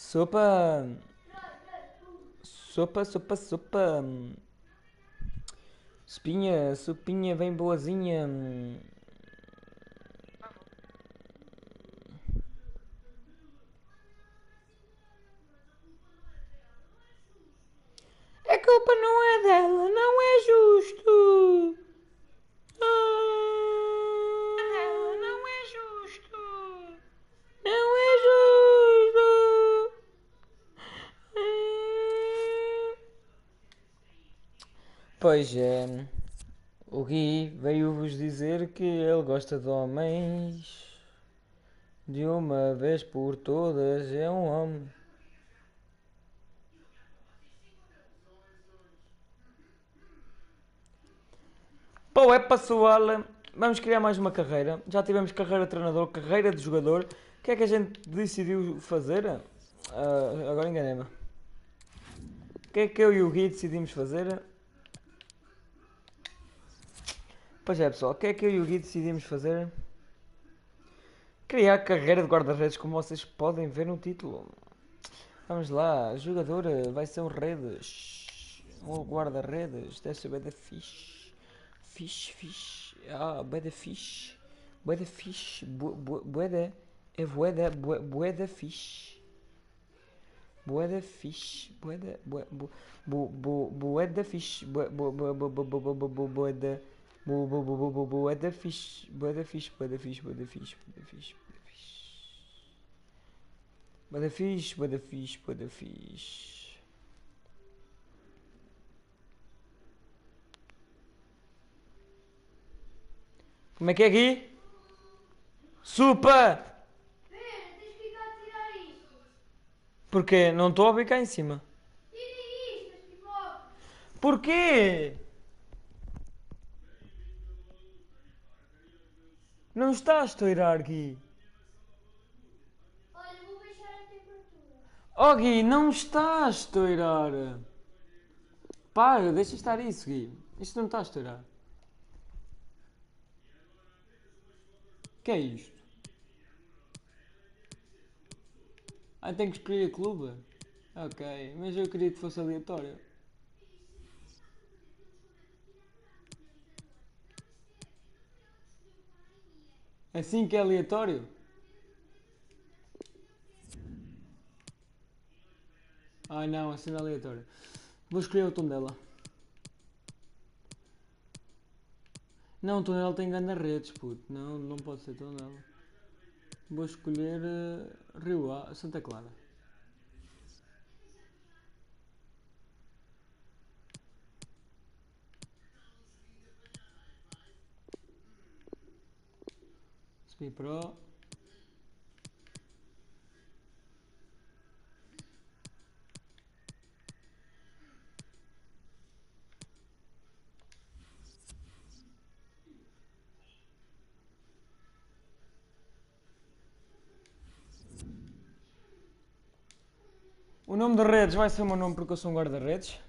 Sopa. Sopa, sopa, sopa. Sopinha, sopinha bem boazinha. A culpa não é dela, não é justo. Não é justo. Não é justo. Pois é, o Gui veio-vos dizer que ele gosta de homens. De uma vez por todas é um homem. Pô, é pessoal, vamos criar mais uma carreira. Já tivemos carreira de treinador, carreira de jogador. O que é que a gente decidiu fazer? Agora enganei-me. O que é que eu e o Gui decidimos fazer? Pois é, pessoal, o que é que eu e o Gui decidimos fazer? Criar carreira de guarda-redes, como vocês podem ver no título. Vamos lá, jogador vai ser o redes. O guarda-redes, deve ser bué da fixe. Fixe. Bué da fixe. Bué da fixe. Bué da... É bué da fixe. Bué da fixe. Bué da... Bué da fixe. Bué da... Bué da fixe. Bué da fixe. Bué da fixe. Bué da fixe. Bué da fixe. Bué da fixe. Bué da fixe. Bué da fixe. Como é que é aqui? Supa! Pera, tens que ficar a tirar isto. Porquê? Não estou a vir cá em cima. Tira isto, as pipocas. Porquê? Não está a estourar, Gui. Olha, vou baixar a temperatura. Oh, Gui, não está a estourar. Para, deixa estar isso, Gui. Isto não está a estourar. O que é isto? Tenho que escolher a clube? Ok, mas eu queria que fosse aleatório. Assim que é aleatório? Ai não, assim não é aleatório. Vou escolher o tom dela. Não, o tom dela tem guarda-redes, puto. Não, não pode ser tom dela. Vou escolher Rio A, Santa Clara. Semi Pro. O nome de redes vai ser o meu nome porque eu sou um guarda-redes.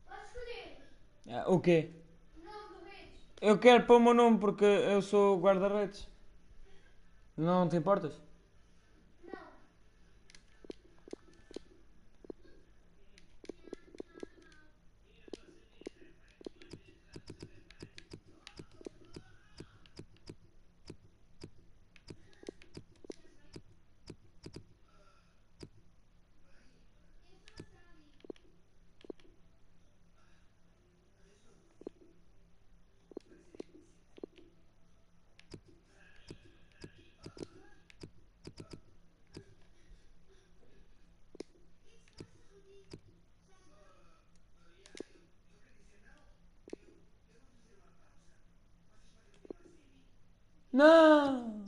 Podes escolher. O quê? O nome do redes. Eu quero pôr o meu nome porque eu sou guarda-redes. Não te importas? Não. Não!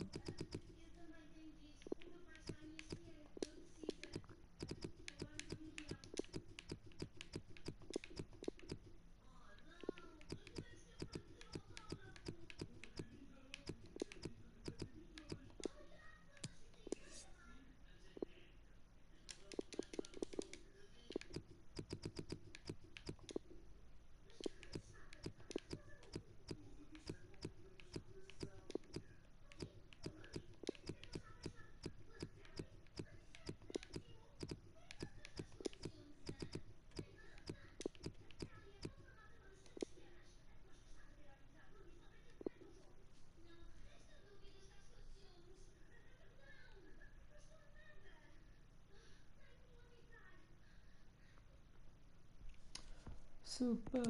Super.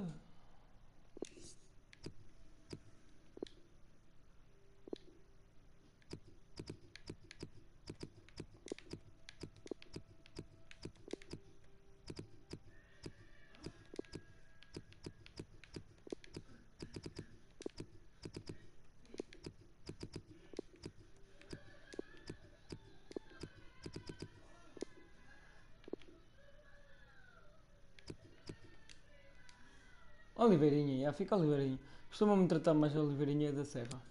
Oliveirinha, já fica Oliveirinha. Costumam-me tratar mais a Oliveirinha da Serra.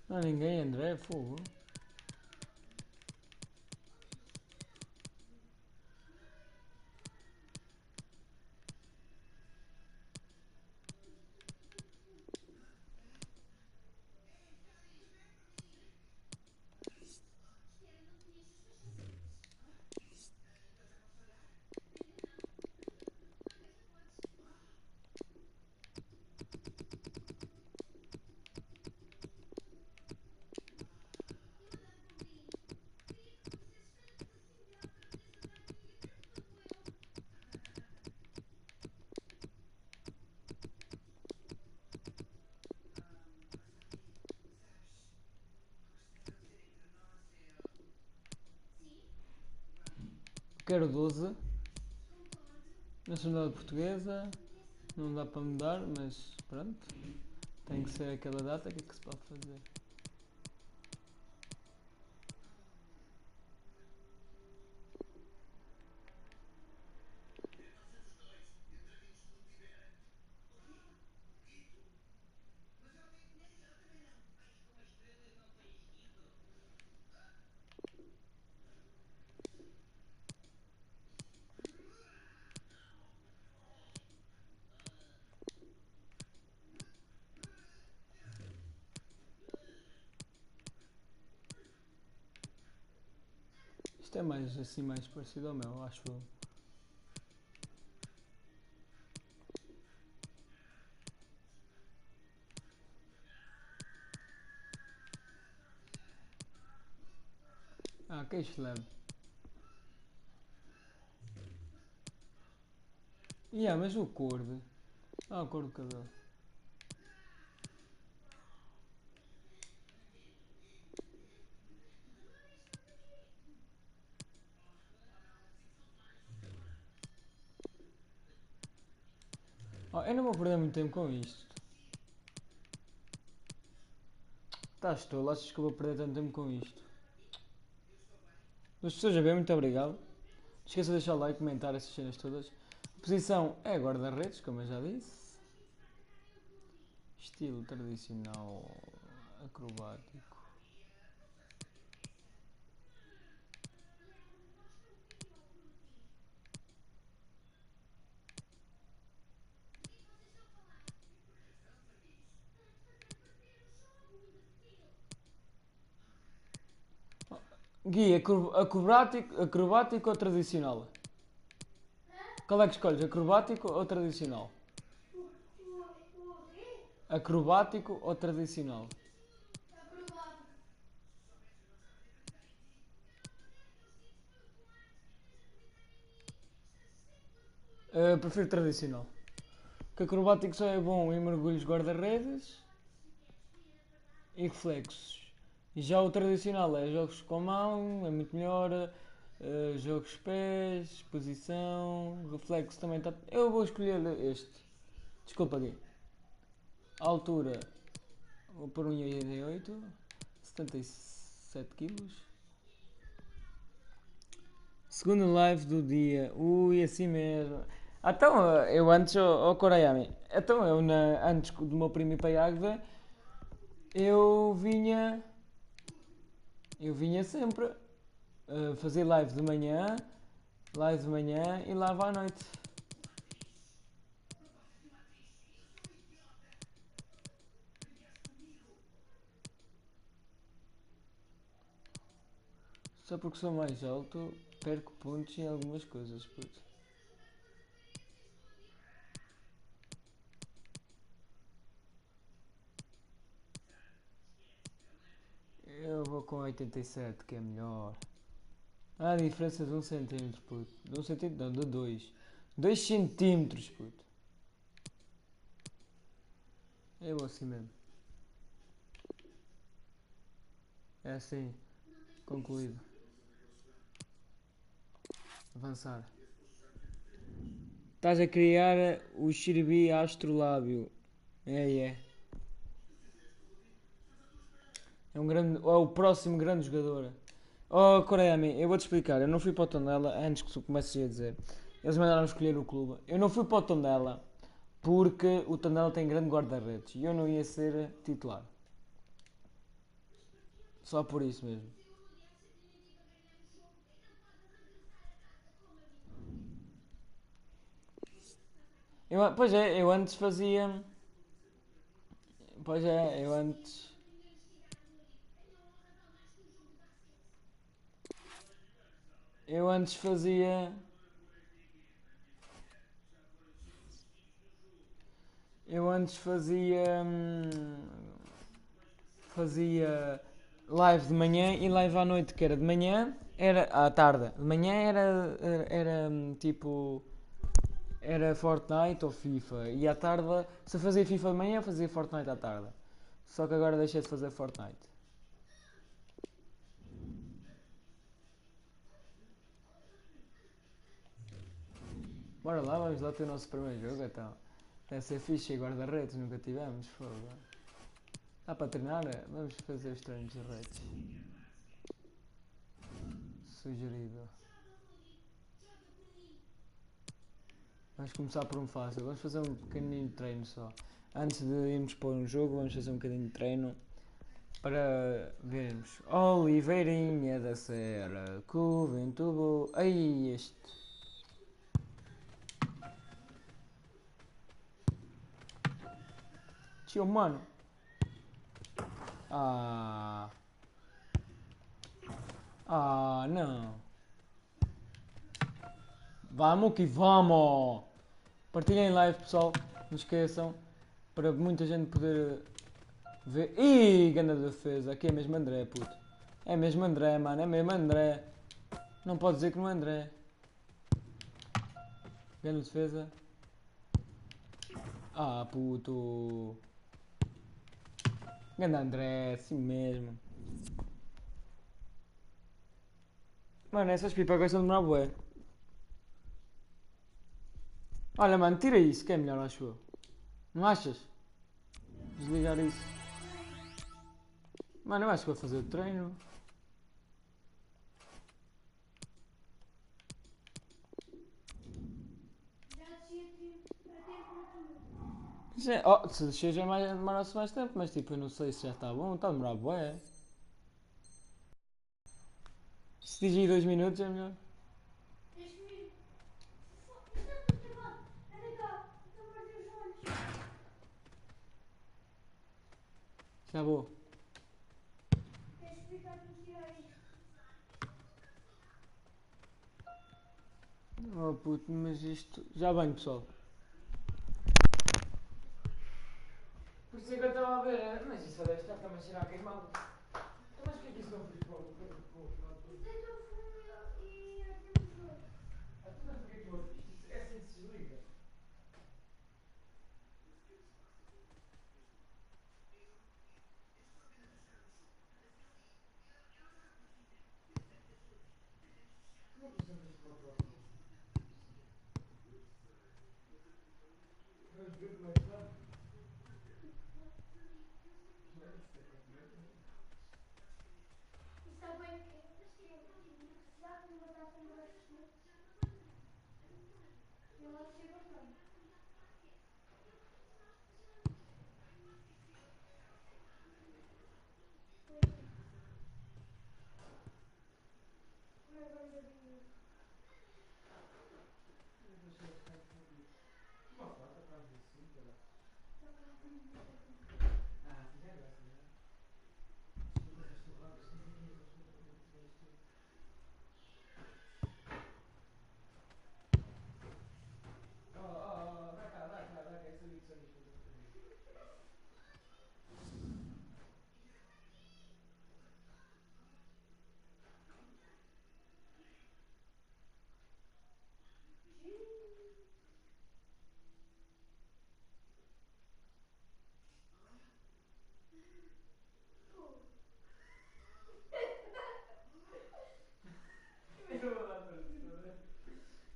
Não há ninguém, André, fogo. Quero 12. Nacionalidade portuguesa. Não dá para mudar, mas pronto. Tem que ser aquela data. O que é que se pode fazer? Isto é mais assim, mais parecido ao meu, acho eu. Ah, que isto leve. Mas o cor. Ah, a cor do cabelo. Oh, eu não vou perder muito tempo com isto. Estás tolo, achas que eu vou perder tanto tempo com isto? As pessoas a ver, muito obrigado. Não esqueça de deixar o like, comentar essas cenas todas. A posição é guarda-redes, como eu já disse. Estilo tradicional acrobático. Gui, acrobático ou tradicional? Qual é que escolhes, acrobático ou tradicional? O quê? Acrobático ou tradicional? Acrobático. Prefiro tradicional. Que acrobático só é bom em mergulhos guarda-redes e reflexos. E já o tradicional é jogos com mão, é muito melhor. Jogos pés, posição, reflexo também está. Eu vou escolher este. Desculpa aqui. Altura, vou pôr 1,88, 77 quilos. Segunda live do dia. Ui, assim mesmo. Então, eu antes, Korayami, então antes do meu primo ir para Águeda, eu vinha, eu vinha sempre fazer live de manhã e live à noite. Só porque sou mais alto, perco pontos em algumas coisas, puto. Eu vou com 87, que é melhor. Ah, a diferença de 1 cm, puto. De 1 cm não, de 2. 2 cm, puto. Eu vou assim mesmo. É assim. Concluído. Avançar. Estás a criar o xiribi astrolábio. É. É um grande. É o próximo grande jogador. Oh, Koreyami, eu vou-te explicar. Eu não fui para o Tondela antes que tu comeces a dizer. Eles mandaram escolher o clube. Eu não fui para o Tondela porque o Tondela tem grande guarda-redes e eu não ia ser titular. Só por isso mesmo. Pois é, eu antes fazia. Pois é, eu antes. Eu antes fazia. Eu antes fazia live de manhã e live à noite, que era de manhã, era à tarde. De manhã era tipo. Era Fortnite ou FIFA. E à tarde, se eu fazia FIFA de manhã, fazia Fortnite à tarde. Só que agora deixei de fazer Fortnite. Bora lá, vamos lá ter o nosso primeiro jogo então. Deve ser fixe e guarda-redes, nunca tivemos, fogo. Dá para treinar? Vamos fazer os treinos de redes. Sugerido. Vamos começar por um fácil. Vamos fazer um pequenininho de treino só. Antes de irmos para um jogo, vamos fazer um bocadinho de treino para vermos. Oliveirinha da Serra, Coventubo. Ai, este. Tio, mano. Ah. Ah, não. Vamos que vamos! Partilhem live, pessoal. Não esqueçam. Para muita gente poder ver. Ih, grande defesa. Aqui é mesmo André, puto. É mesmo André, mano. É mesmo André. Não pode dizer que não é André. Grande defesa. Ah, puto. Grande André, assim mesmo. Mano, essas pipas são de demorar bué. Olha, mano, tira isso, que é melhor, acho eu. Não achas? Desligar isso. Mano, eu acho que vou fazer o treino. Já desci a temperatura. Se descer já demora-se mais tempo, mas tipo, eu não sei se já está bom, está a demorar bué. Se digir 2 minutos é melhor. Deixa-me ir. Está tudo travado. Anda cá. Estou a perder os olhos. Já vou. Queres explicar-me tirar isto? Oh puto, mas isto. Já venho, pessoal. Por isso é que eu estava a ver, mas isso deve estar também a cheirar queimado. Então, mas porquê que isso não fiz para o. Isso deitou fumo e ardeu os olhos. Então, porquê que isto é assim que se desliga? Não precisamos isto para o próximo. Vamos ver como é que está. Está bem quente.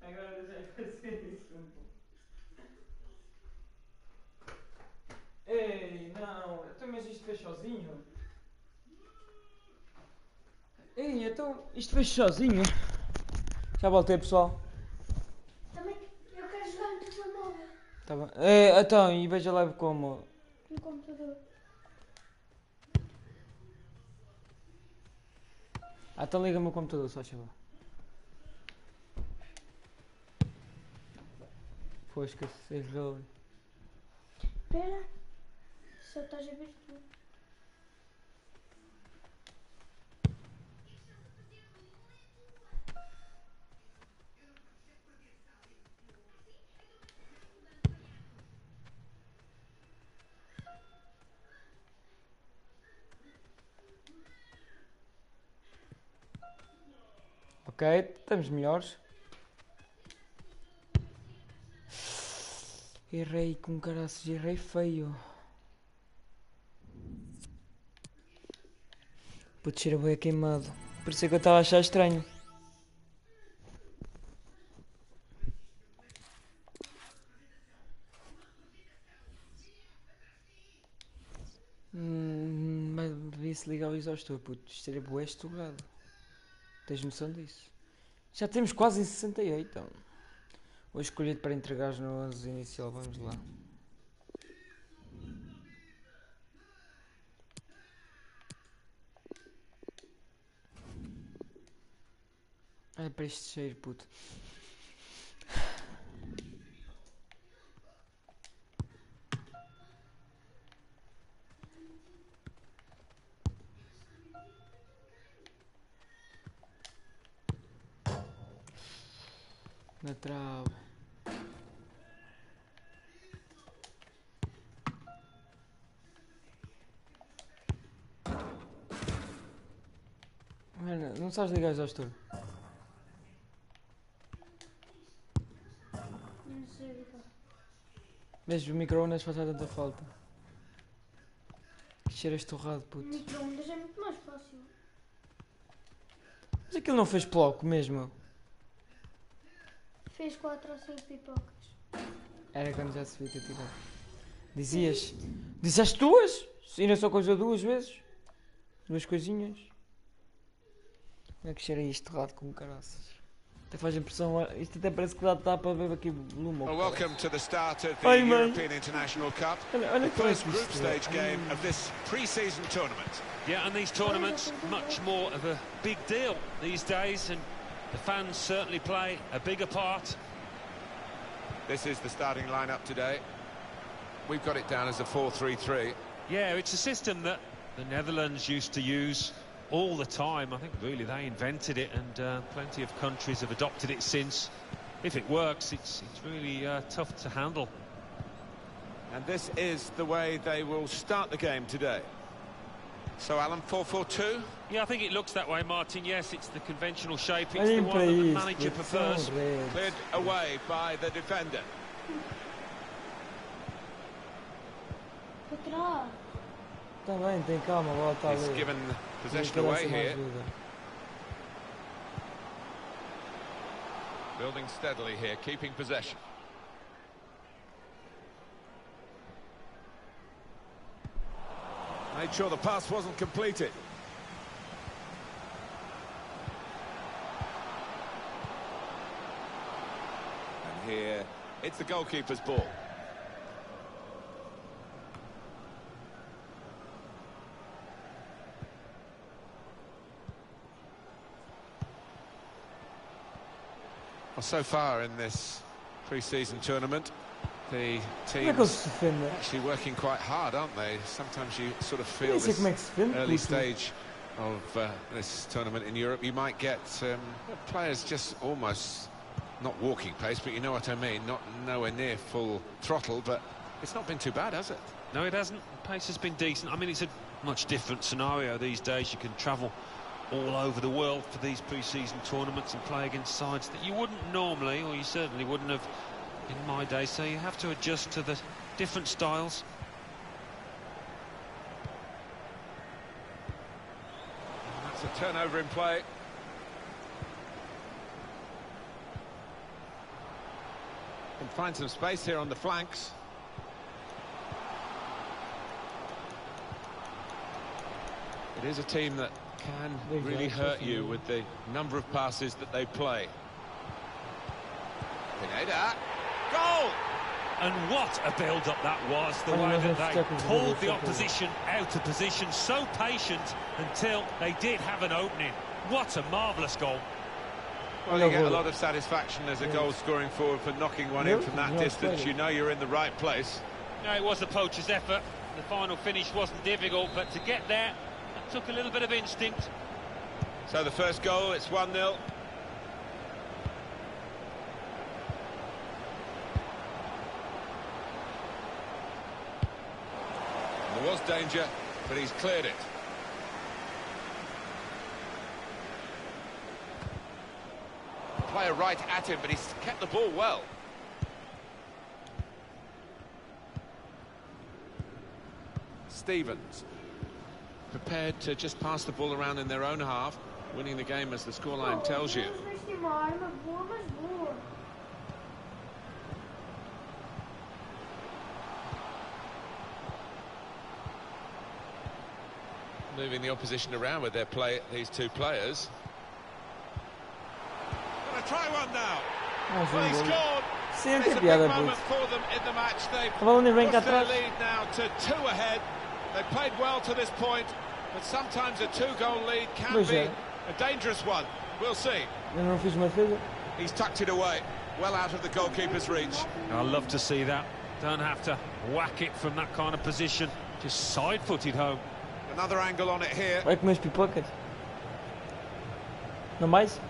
Agora já vai ser isso. Ei, não, mas isto fez sozinho. Ei, então isto fez sozinho. Já voltei, pessoal. Também eu quero jogar no telemóvel. Tá bem. É, então, e veja lá como. No computador. Ah, então liga-me o computador, só chegou. Foi, esqueci. Espera. Só estás a ver tu. Ok, estamos melhores. Errei com caraças, errei feio. Putz, cheira bem queimado. Por isso é que eu estava a achar estranho. Mas devia-se ligar o exaustor, puto. Isto era bué estugado. Tens noção disso? Já temos quase em 68. Então. Vou escolher para entregares no 11 inicial. Vamos lá. Olha para este cheiro, puto. Na trave. Mano, não sabes ligar o exaustor? Não sei ligar. Mesmo o micro-ondas faz tanta falta. Que cheiro estorrado, puto. Micro-ondas é muito mais fácil. Mas aquilo não fez bloco mesmo. Fez 4 ou 5 pipocas. Era quando já se via ter tirado. Dizias? Disseste duas? Ainda só coisa duas vezes? Duas coisinhas? Como é que cheira isto errado como caraças? Até faz impressão. Isto até parece que dá para ver aqui volume. Well, welcome to the start of the Ai, mãe. European International Cup, Olha the como é first que group isto é. stage game of this pre-season tournament. Yeah, and these tournaments much more of a big deal these days, and the fans certainly play a bigger part. This is the starting lineup today. We've got it down as a 4-3-3. Yeah, it's a system that the Netherlands used to use all the time. I think really they invented it, and plenty of countries have adopted it since. If it works, it's really tough to handle. And this is the way they will start the game today. So, Alan, 4-4-2? Yeah, I think it looks that way, Martin. Yes, it's the conventional shape. It's Olhem the para one that the isto, manager puto, são prefers. redes. Cleared away by the defender. Para trás. Está bem, tem calma, a bola está He's ali. given possession Não away interessa mais here. ajuda. Building steadily here, keeping possession. Made sure the pass wasn't completed. And here, it's the goalkeeper's ball. Well, so far in this pre-season tournament, The Como é que ele team's se defende? actually working quite hard, aren't they? Sometimes you sort of Nem feel sei this como é que se defende. early puto. stage of this tournament in Europe, you might get players just almost not walking pace, but you know what I mean, not nowhere near full throttle, but it's not been too bad, has it? No, it hasn't. The pace has been decent. I mean, it's a much different scenario these days. You can travel all over the world for these pre-season tournaments and play against sides that you wouldn't normally, or you certainly wouldn't have in my day, so you have to adjust to the different styles. And that's a turnover in play. Can find some space here on the flanks. It is a team that can really hurt you with the number of passes that they play. Pineda. Goal! And what a build-up that was, the way that they pulled the opposition out of position, so patient until they did have an opening. What a marvellous goal. Well, you get a lot of satisfaction as a goal-scoring forward for knocking one in from that distance. You know you're in the right place. No, it was the poacher's effort. The final finish wasn't difficult, but to get there, it took a little bit of instinct. So the first goal, it's 1-0. There was danger, but he's cleared it. Player right at him, but he's kept the ball well. Stevens prepared to just pass the ball around in their own half, winning the game as the scoreline tells you. Moving the opposition around with their play, these two players. Gonna try one now. Well, he scored. It's a big moment for them in the match. They've pushed their lead now to 2 ahead. They've played well to this point, but sometimes a 2-goal lead can be a dangerous one. We'll see. He's tucked it away, well out of the goalkeeper's reach. I love to see that. Don't have to whack it from that kind of position. Just side-footed home. Another angle on it here. Vai comer as pipocas. Não mais?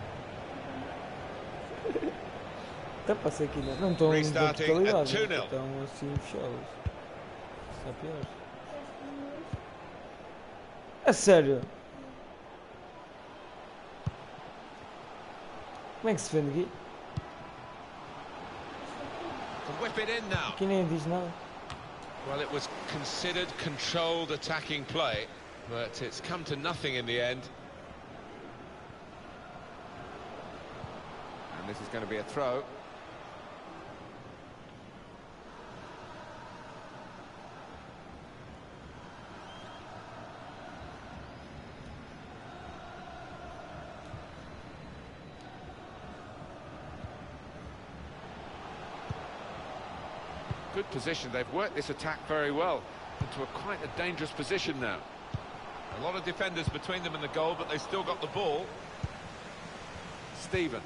Até passei aqui, não estão em verticalidade, estão assim fechados. Está pior. A sério? Como é que se defende aqui? Whip it in now. Aqui nem diz nada. Well, it was considered controlled attacking play, but it's come to nothing in the end. And this is going to be a throw. Good position. They've worked this attack very well into quite a dangerous position now. A lot of defenders between them and the goal, but they've still got the ball. Stevens.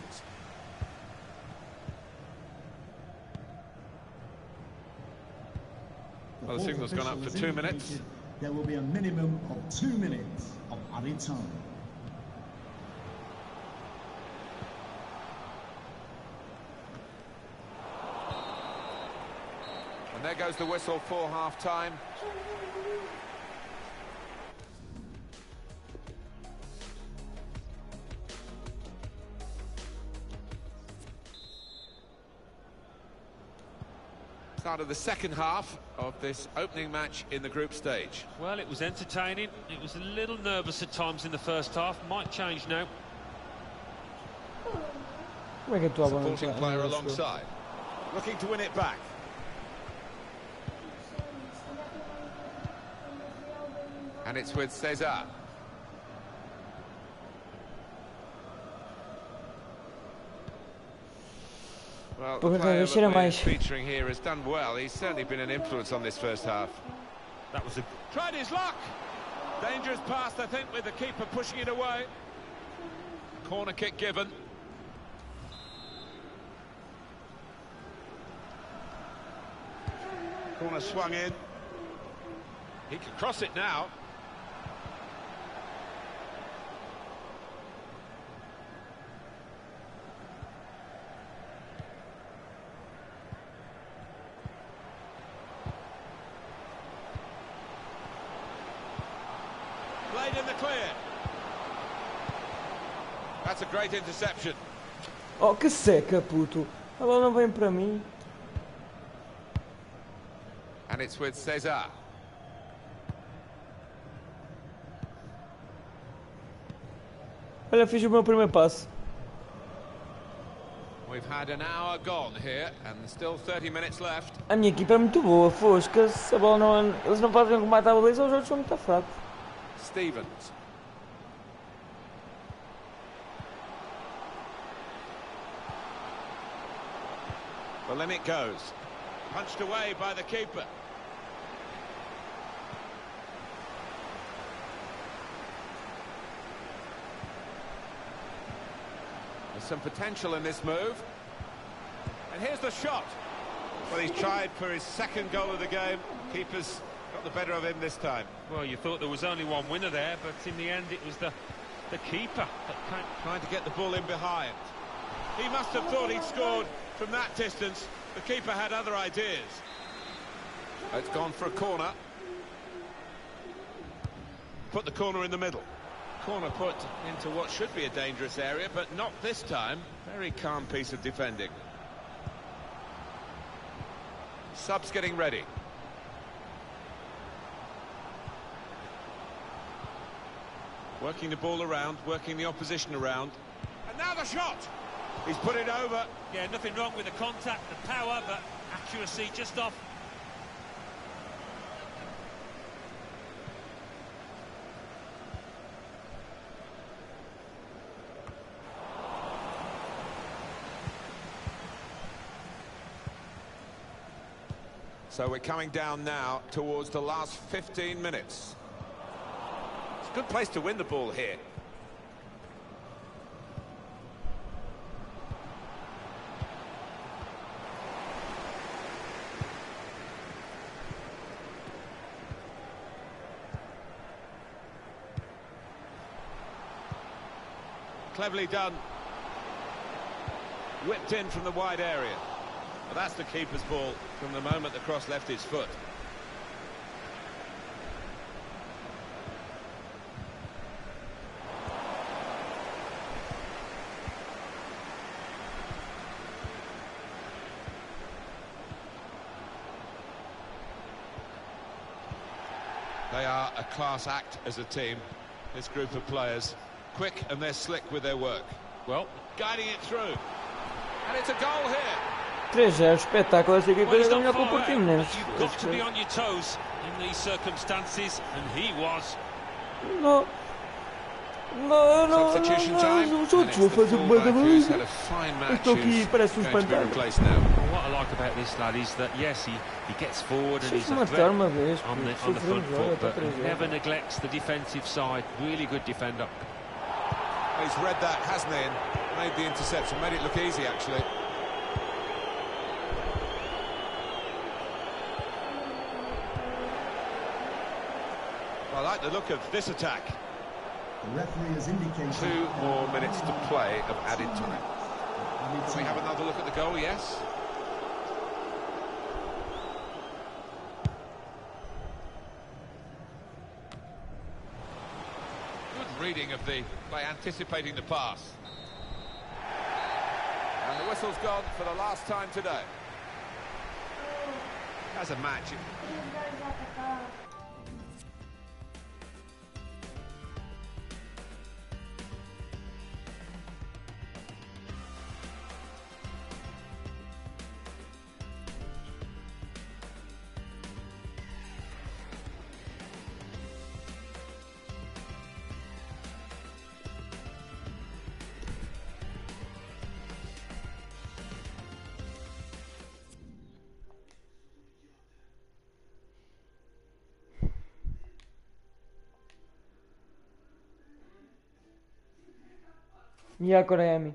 Well, the signal's gone up for 2 minutes. There will be a minimum of 2 minutes of added time. And there goes the whistle for half-time. Start of the second half of this opening match in the group stage. Well, it was entertaining. It was a little nervous at times in the first half. Might change now. Supporting player alongside. Looking to win it back. And it's with Cesar. Well, the player that we're featuring here has done well. He's certainly been an influence on this first half. That was a... Tried his luck! Dangerous pass, I think, with the keeper pushing it away. Corner kick given. Corner swung in. He can cross it now. Played in the clear. That's a great interception. Oh, que seca, puto. A bola não vem para mim. And it's with Cesar. Olha, fiz o meu primeiro passo. We've had an hour gone here and there's still 30 minutes left. A minha equipa é muito boa, fosca. Se a bola não... Eles não fazem combate à baliza, os outros são muito fracos. Stevens. Well, in it goes. Punched away by the keeper. There's some potential in this move. And here's the shot. Well, he's tried for his second goal of the game. Keeper's got the better of him this time. Well, you thought there was only one winner there, but in the end it was the keeper that trying to get the ball in behind. He must have thought he'd scored from that distance. The keeper had other ideas. It's gone for a corner. Put the corner in the middle. Corner put into what should be a dangerous area, but not this time. Very calm piece of defending. Subs getting ready. Working the ball around, working the opposition around. And now the shot! He's put it over. Yeah, nothing wrong with the contact, the power, but accuracy just off. So we're coming down now towards the last 15 minutes. It's a good place to win the ball here. Cleverly done. Whipped in from the wide area. Well, that's the keeper's ball from the moment the cross left his foot. They are a class act as a team, this group of players. Quick and they're slick with their work. Well, guiding it through. And it's a goal here. 3-0, espetáculo. Esta equipa é melhor que o Portimonense. You've got to be on your toes in these circumstances, and he was. Não. Substitution time. Os outros vão fazer uma da baliza. Had a fine match. Estou aqui, parece um espantalho. What I like about this lad is that yes, he gets forward and he's a threat uma vez, on the front foot, but never neglects the defensive side. Really good defender. He's read that, hasn't he, and made the interception, made it look easy actually. I like the look of this attack. The referee has indicated 2 more minutes to play of added time. Can we have another look at the goal? Yes. Good reading of the by anticipating the pass. And the whistle's gone for the last time today. As a match. E a Coreia?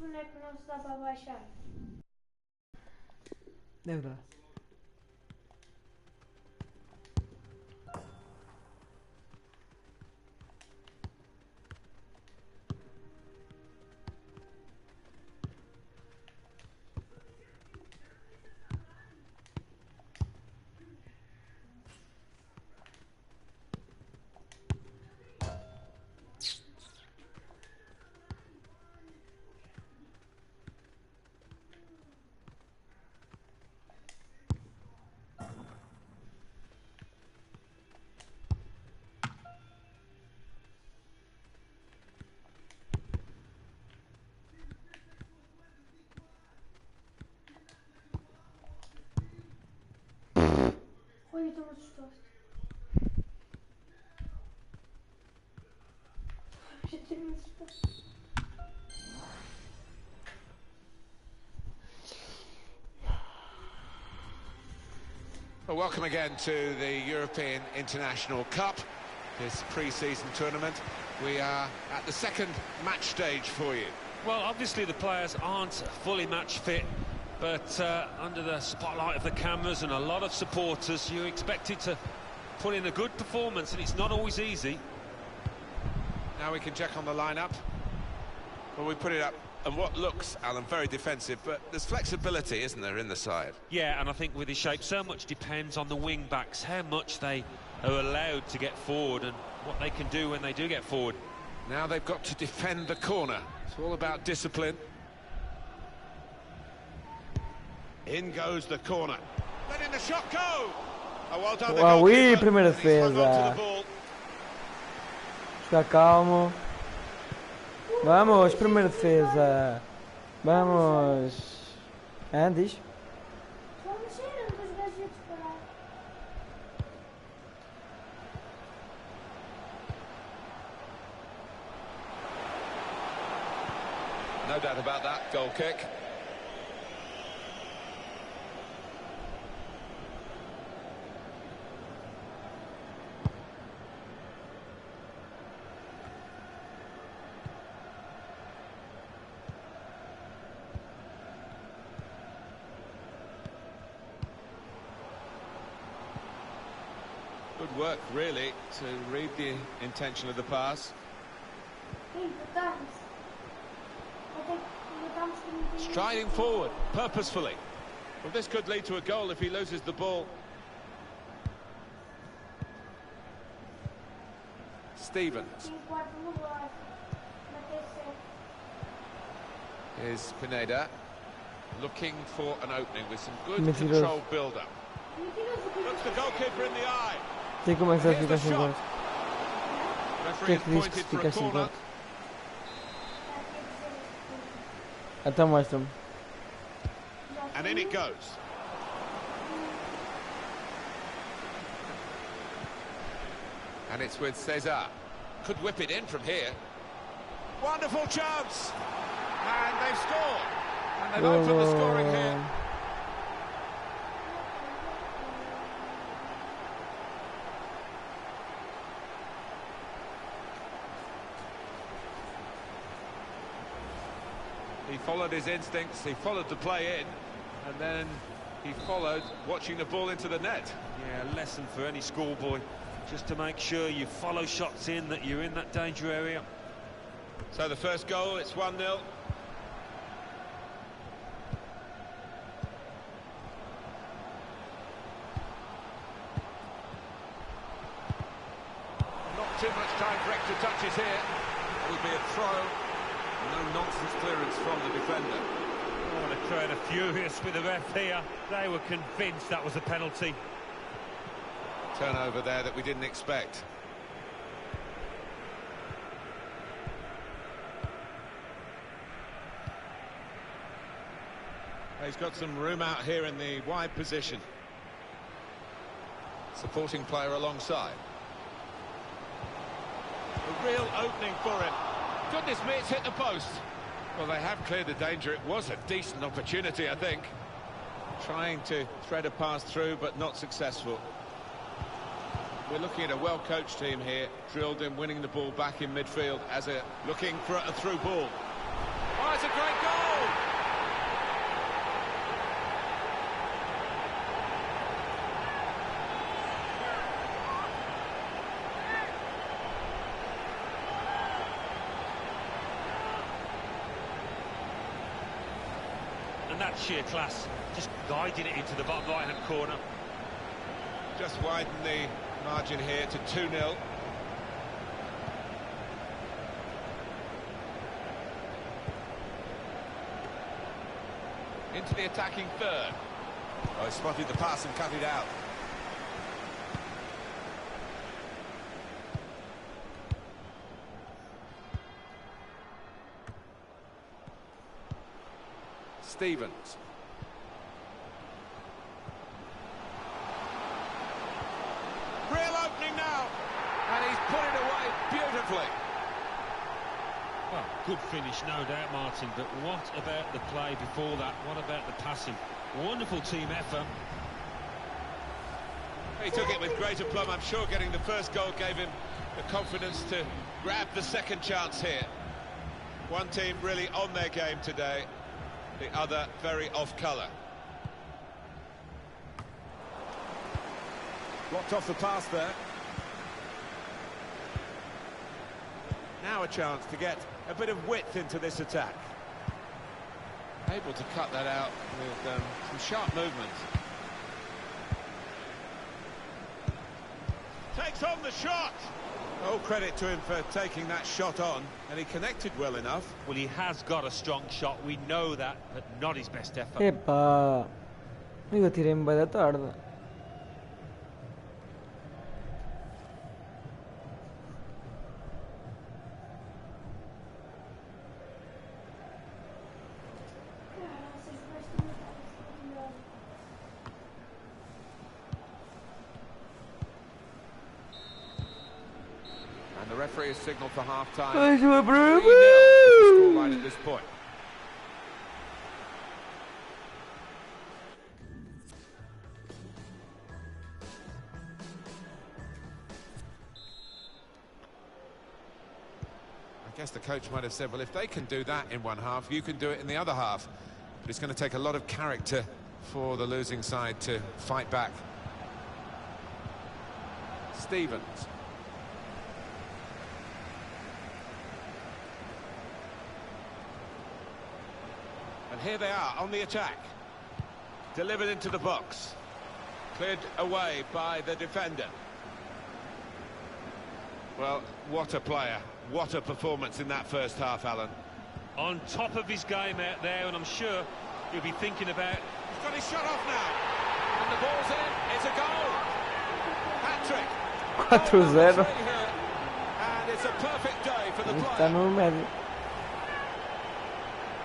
boneco não se dá para baixar. É verdade. Olha, estou-me assustado. Já estou-me assustado. Well, welcome again to the European International Cup, this pre-season tournament. We are at the second match stage for you. Well, obviously the players aren't fully match fit, but under the spotlight of the cameras and a lot of supporters, you're expected to put in a good performance, and it's not always easy. Now we can check on the lineup. Well, we put it up, and what looks, Alan, very defensive, but there's flexibility, isn't there, in the side? Yeah, and I think with his shape, so much depends on the wing-backs, how much they are allowed to get forward and what they can do when they do get forward. Now they've got to defend the corner. It's all about discipline. In goes the corner. Letting the shot go! Oh, well done, the Ui, goalkeeper. primeira And he's hung on to defesa. the ball. Fica calmo. Vamos, primeira defesa. Vamos. Diz. Só mexeram, depois o gajo ia disparar. No doubt about that, goal kick. Good work, really, to read the intention of the pass. Ei, botamos. Botamos que não tem... Striding forward, purposefully. Well, this could lead to a goal if he loses the ball. Stevens. Tem quarto lugar. Na terceira. Here's Pineda, looking for an opening with some good Mentiroso. controlled build-up. Mentiroso que... Looks the goalkeeper in the eye. Tem como é que vai Here's ficar the sem shot. gols. Referee has que diz que pointed se for fica a sem corner. gols? Então mostra-me. And in it goes. And it's with Cesar. Could whip it in from here. Wonderful chance. And they've scored. And they've opened the scoring here. He followed his instincts, he followed the play in, and then he followed watching the ball into the net. Yeah, a lesson for any schoolboy, just to make sure you follow shots in, that you're in that danger area. So the first goal, it's 1-0. Not too much time for extra touches here. It'll be a throw. No-nonsense clearance from the defender. Oh, the crowd are furious with the ref here. They were convinced that was a penalty. Turnover there that we didn't expect. He's got some room out here in the wide position. Supporting player alongside. A real opening for him. Goodness me, it's hit the post. Well, they have cleared the danger. It was a decent opportunity, I think. Trying to thread a pass through, but not successful. We're looking at a well-coached team here, drilled in winning the ball back in midfield as a looking for a through ball. Oh, it's It's a great goal! And that's sheer class, just guiding it into the bottom right-hand corner. Just widen the margin here to 2-0. Into the attacking third. Oh, he spotted the pass and cut it out. Stevens. Real opening now, and he's put it away beautifully. Well, good finish, no doubt, Martin, but what about the play before that? What about the passing? Wonderful team effort. He took it with great aplomb. I'm sure getting the first goal gave him the confidence to grab the second chance here. One team really on their game today, the other very off colour. Blocked off the pass there. Now a chance to get a bit of width into this attack. Able to cut that out with some sharp movement. Takes on the shot! All credit to him for taking that shot on, and he connected well enough. Well, he has got a strong shot, we know that, but not his best effort. Epá, eu tirei-me bem da tarde. And the referee has signalled for half-time. 3-0 is the scoreline at this point. I guess the coach might have said, well, if they can do that in one half, you can do it in the other half. But it's going to take a lot of character for the losing side to fight back. Stevens. And here they are on the attack. Delivered into the box. Cleared away by the defender. Well, what a player. What a performance in that first half, Alan. On top of his game out there, and I'm sure he'll be thinking about... He's got his shot off now. And the ball's in. It's a goal. Hat-trick. 4-0. And it's a perfect day for the Está player. no médio.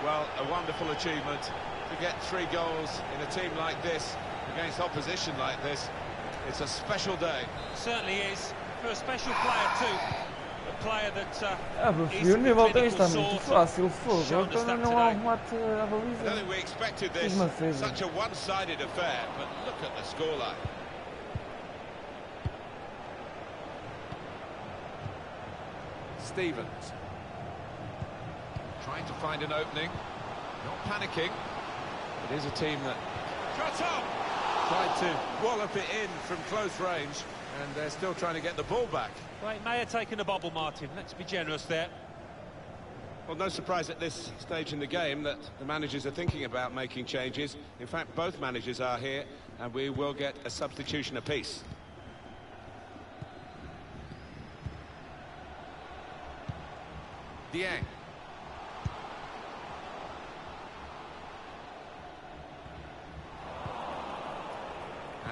Well, a wonderful achievement to get 3 goals in a team like this, against opposition like this. It's a special day. Certainly is, for a special player too. A player that E o nível também está muito fácil, fogo. Então não há remate à I don't baliza. think we expected this, Fiz uma defesa. such a one-sided affair, but look at the scoreline. Stevens. Trying to find an opening, not panicking. It is a team that shot up, tried to wallop it in from close range, and they're still trying to get the ball back. Well, it may have taken a bobble, Martin. Let's be generous there. Well, no surprise at this stage in the game that the managers are thinking about making changes. In fact, both managers are here, and we will get a substitution apiece. Dieng.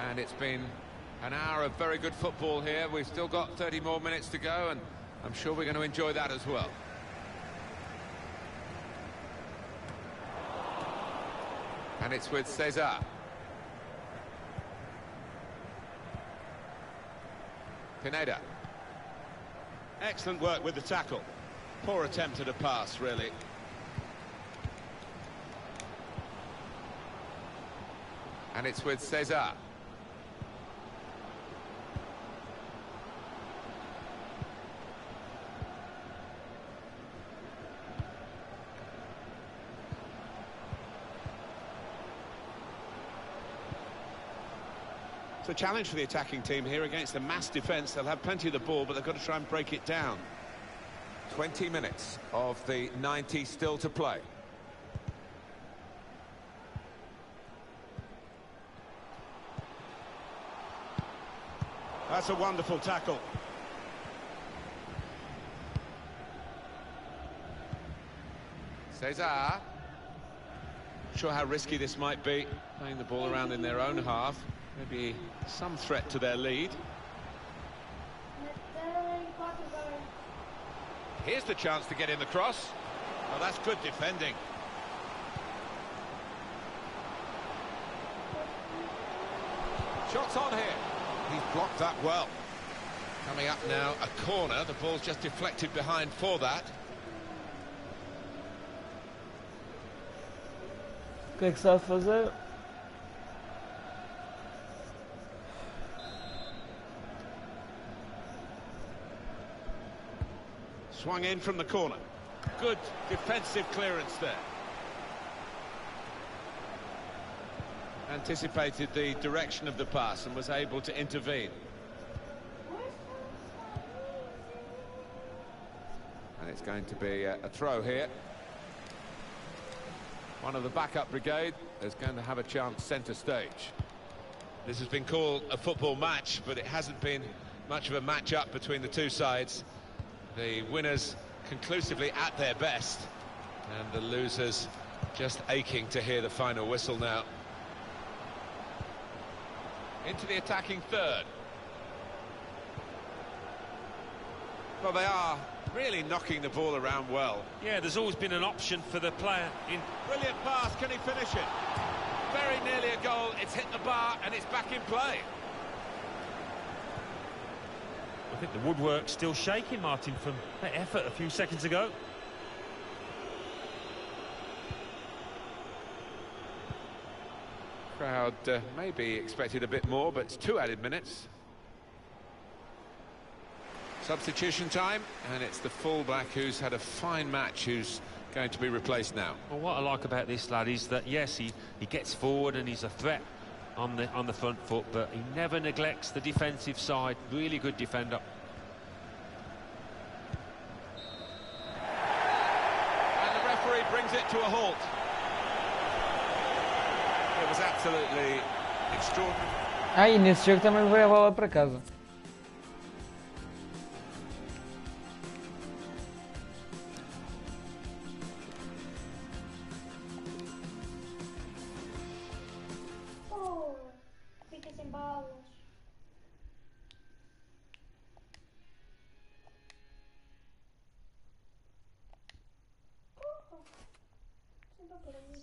And it's been an hour of very good football here. We've still got 30 more minutes to go, and I'm sure we're going to enjoy that as well. And it's with Cesar. Pineda. Excellent work with the tackle. Poor attempt at a pass, really. And it's with Cesar. It's a challenge for the attacking team here against a mass defence. They'll have plenty of the ball, but they've got to try and break it down. 20 minutes of the 90 still to play. That's a wonderful tackle. Cesar. Not sure how risky this might be, playing the ball around in their own half. Maybe some threat to their lead. Here's the chance to get in the cross. Oh, that's good defending. Shots on here. He's blocked that well. Coming up now, a corner. The ball's just deflected behind for that. O que é que sabe fazer? Swung in from the corner. Good defensive clearance there. Anticipated the direction of the pass and was able to intervene. And it's going to be a throw here. One of the backup brigade is going to have a chance centre stage. This has been called a football match, but it hasn't been much of a match-up between the two sides. The winners conclusively at their best, and the losers just aching to hear the final whistle now. Into the attacking third. Well, they are really knocking the ball around well. Yeah, there's always been an option for the player in. Brilliant pass, can he finish it? Very nearly a goal, it's hit the bar and it's back in play. I think the woodwork's still shaking, Martin, from that effort a few seconds ago. Crowd maybe expected a bit more, but it's 2 added minutes. Substitution time, and it's the fullback who's had a fine match who's going to be replaced now. Well, what I like about this lad is that, yes, he gets forward and he's a threat on the front foot, but he never neglects the defensive side. Really good defender. And the referee brings it to a halt. It was absolutely extraordinary. Ah, e nesse jogo também veio a bola para casa. Fica sem balas. Porra. Sempre por aí.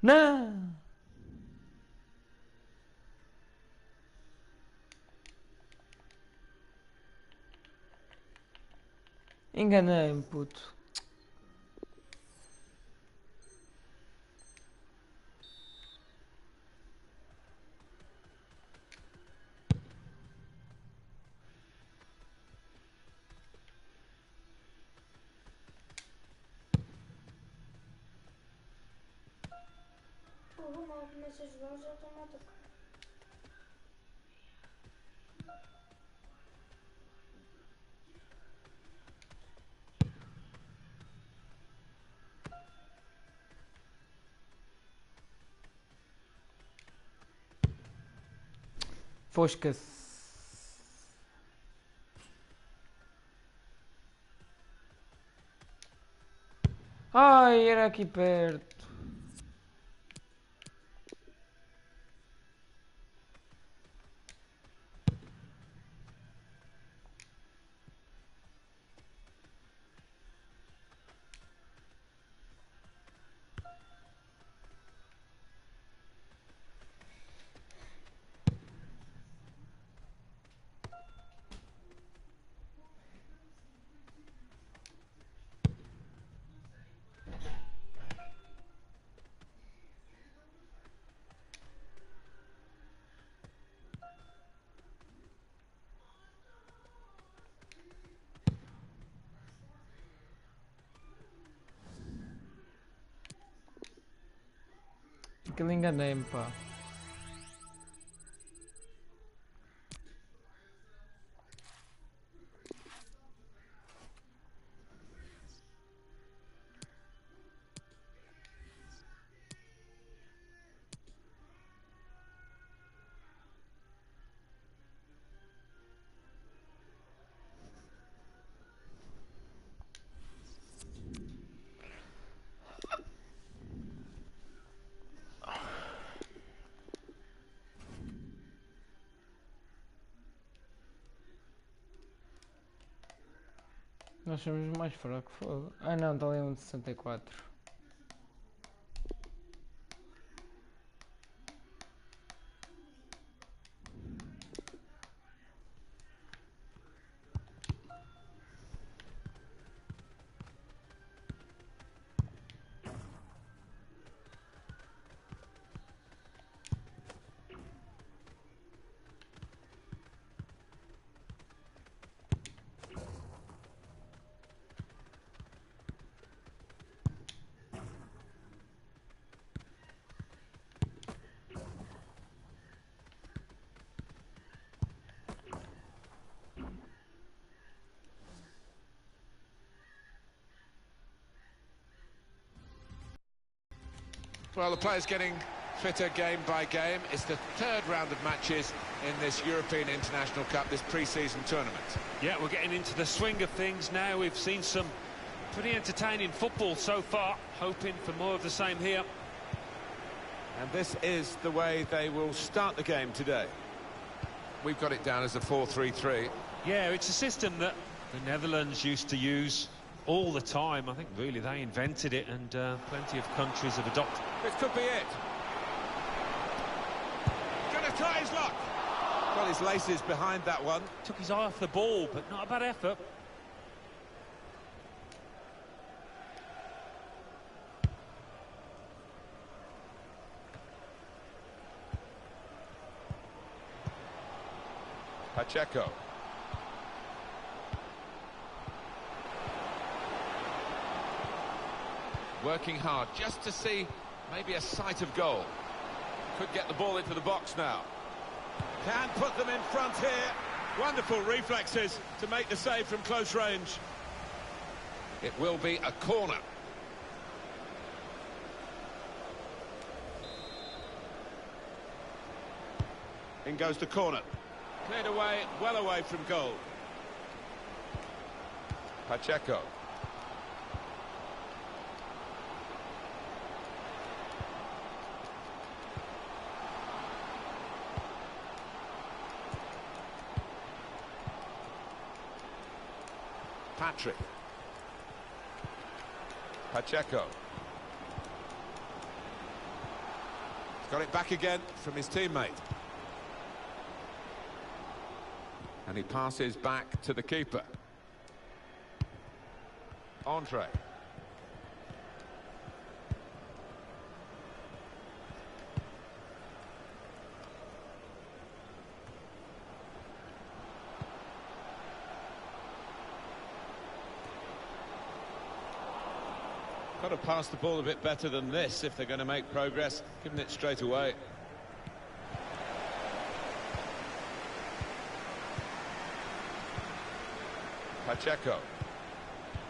Não! Enganei-me, puto. o mal começa a jogar, já estão a atacar. Fosca-se. Ai, era aqui perto. Aquilo enganei-me, pá. Nós somos mais fracos, foda. Ah não, está ali um de 64. Well, the players getting fitter game by game. It's the third round of matches in this European International Cup, this pre-season tournament. Yeah, we're getting into the swing of things now. We've seen some pretty entertaining football so far, hoping for more of the same here. And this is the way they will start the game today. We've got it down as a 4-3-3. Yeah, it's a system that the Netherlands used to use all the time. I think really they invented it, and plenty of countries have adopted. This could be it. Gonna try his luck. Well, his laces behind that one. Took his eye off the ball, but not a bad effort. Pacheco. Working hard just to see maybe a sight of goal. Could get the ball into the box now. Can put them in front here. Wonderful reflexes to make the save from close range. It will be a corner. In goes the corner. Cleared away, well away from goal. Pacheco. Patrick. Pacheco. He's got it back again from his teammate. And he passes back to the keeper. Andre. Got to pass the ball a bit better than this if they're going to make progress, giving it straight away. Pacheco.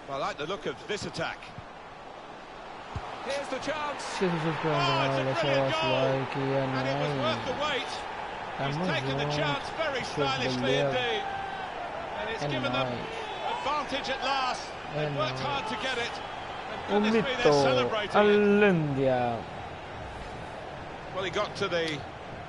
Well, I like the look of this attack. Here's the chance. Oh, it's a brilliant goal. And it was worth the wait. He's taken the chance very stylishly indeed. And it's given them advantage at last. They've worked hard to get it. And goodness me, they're celebrating. Well, he got to the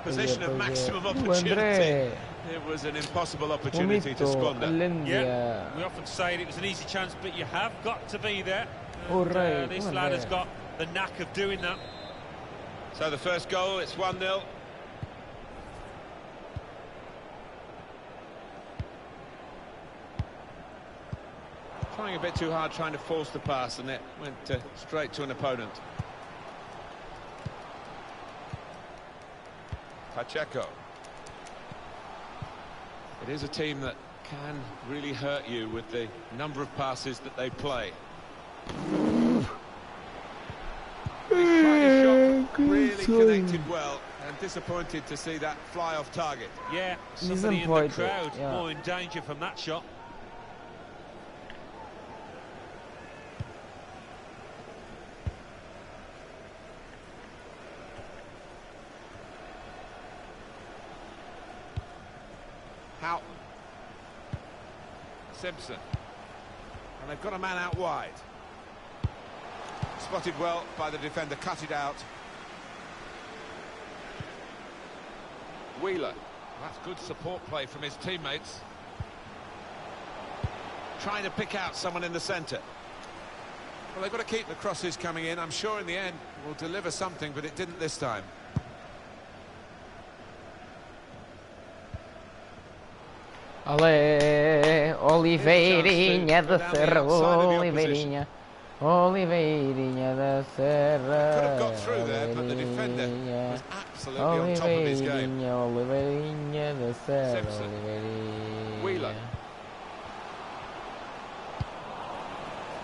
position of maximum opportunity. It was an impossible opportunity to squander. Yeah, we often say it was an easy chance, but you have got to be there. And, this lad has got the knack of doing that. So the first goal, it's 1-0. Trying a bit too hard, trying to force the pass, and it went straight to an opponent. Pacheco. It is a team that can really hurt you with the number of passes that they play. Really connected well, and disappointed to see that fly off target. Yeah, somebody in the crowd more in danger from that shot. How? Simpson. And they've got a man out wide. Spotted well by the defender, cut it out. Wheeler. That's good support play from his teammates. Trying to pick out someone in the centre. Well, they've got to keep the crosses coming in. I'm sure in the end will deliver something, but it didn't this time. Ale, Oliveirinha da Serra, Oliveirinha. Oliveirinha da Serra. Could have got through there, but the defender was absolutely on top of his game. Oliveirinha da Serra, Simpson. Oliveirinha. Wheeler.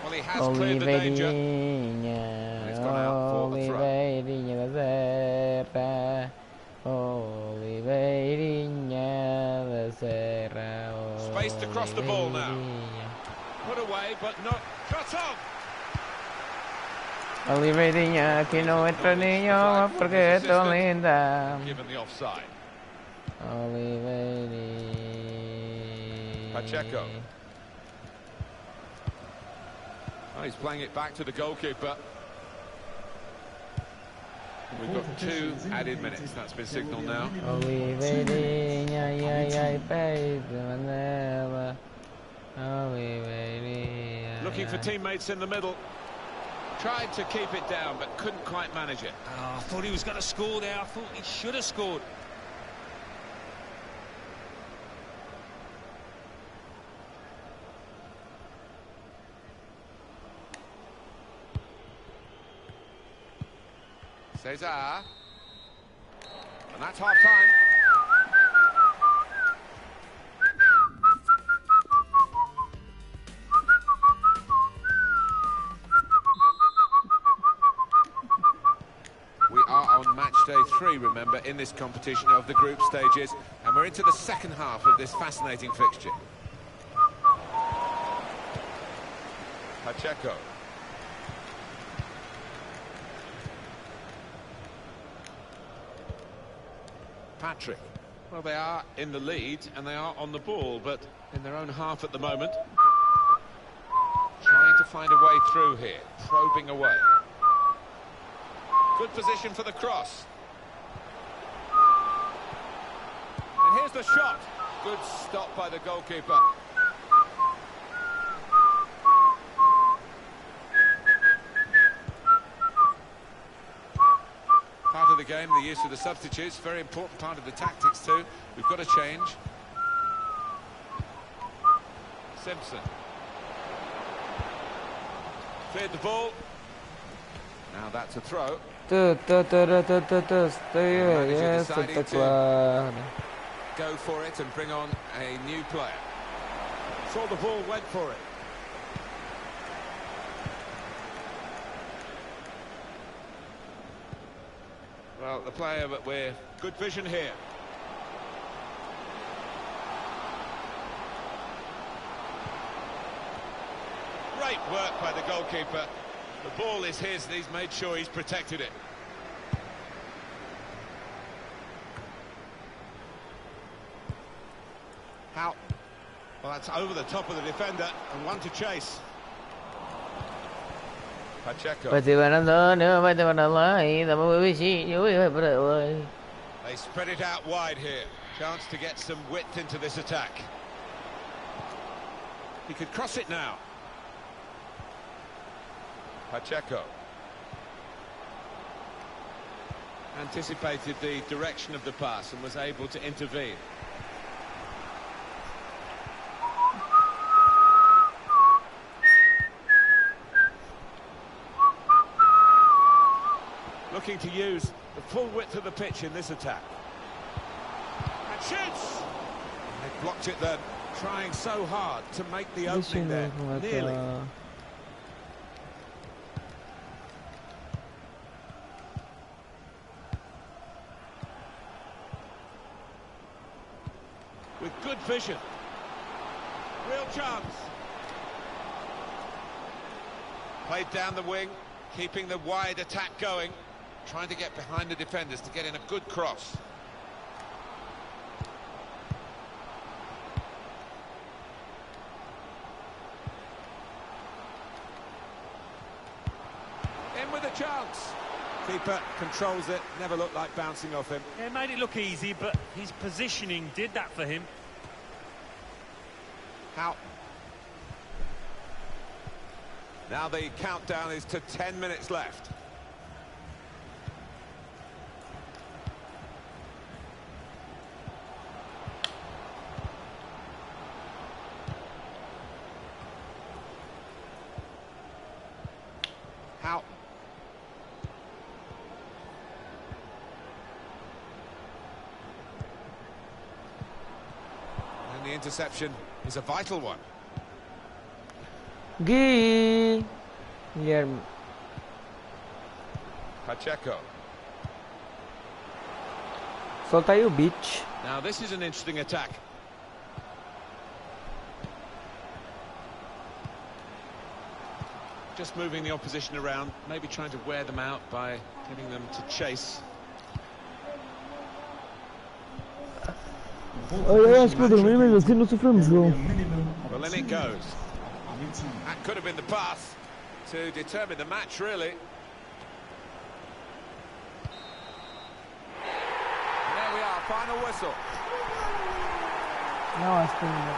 Well, he has cleared the danger. And it's gone out for the throw. Oliveirinha da Serra. Oliveirinha da Serra. Space to cross the ball now. Put away, but not cut off. Oliveirinha que não entra nenhuma porque é tão linda. Given the offside. Oliveirinha. Pacheco. Oh, he's playing it back to the goalkeeper. We've got 2 added minutes. That's been signalled now. Oliveirinha, ai, ai, peito, Manela. Oliveirinha. Looking for teammates in the middle. Tried to keep it down, but couldn't quite manage it. Oh, I thought he was going to score there. I thought he should have scored. Cesar. And that's half-time. We are on match day 3, remember, in this competition of the group stages, and we're into the second half of this fascinating fixture. Pacheco. Patrick. Well, they are in the lead and they are on the ball, but in their own half at the moment. Trying to find a way through here, probing away. Good position for the cross. And here's the shot. Good stop by the goalkeeper. Part of the game, the use of the substitutes, very important part of the tactics too. We've got to change. Simpson. Cleared the ball. Now that's a throw. Decided to go for it and bring on a new player. Saw the ball, went for it. Well, the player, but with good vision here. Great work by the goalkeeper. The ball is his, and he's made sure he's protected it. How? Well, that's over the top of the defender, and one to chase. Pacheco. They spread it out wide here. Chance to get some width into this attack. He could cross it now. Pacheco. Anticipated the direction of the pass and was able to intervene. Looking to use the full width of the pitch in this attack. And shoots! They blocked it then, trying so hard to make the opening there. Nearly. With good vision. Real chance. Played down the wing, keeping the wide attack going. Trying to get behind the defenders to get in a good cross. In with a chance. Keeper controls it, never looked like bouncing off him. Yeah, it made it look easy, but his positioning did that for him. How? Now the countdown is to 10 minutes left. How? And the interception is a vital one. Guilherme. Pacheco. Solta aí o beat. Now this is an interesting attack. Just moving the opposition around, maybe trying to wear them out by getting them to chase. Eu acho que eu dormi, mas assim não sofremos gol. Well, in it goes. That could have been the pass to determine the match, really. And there we are, final whistle. Não, acho que não.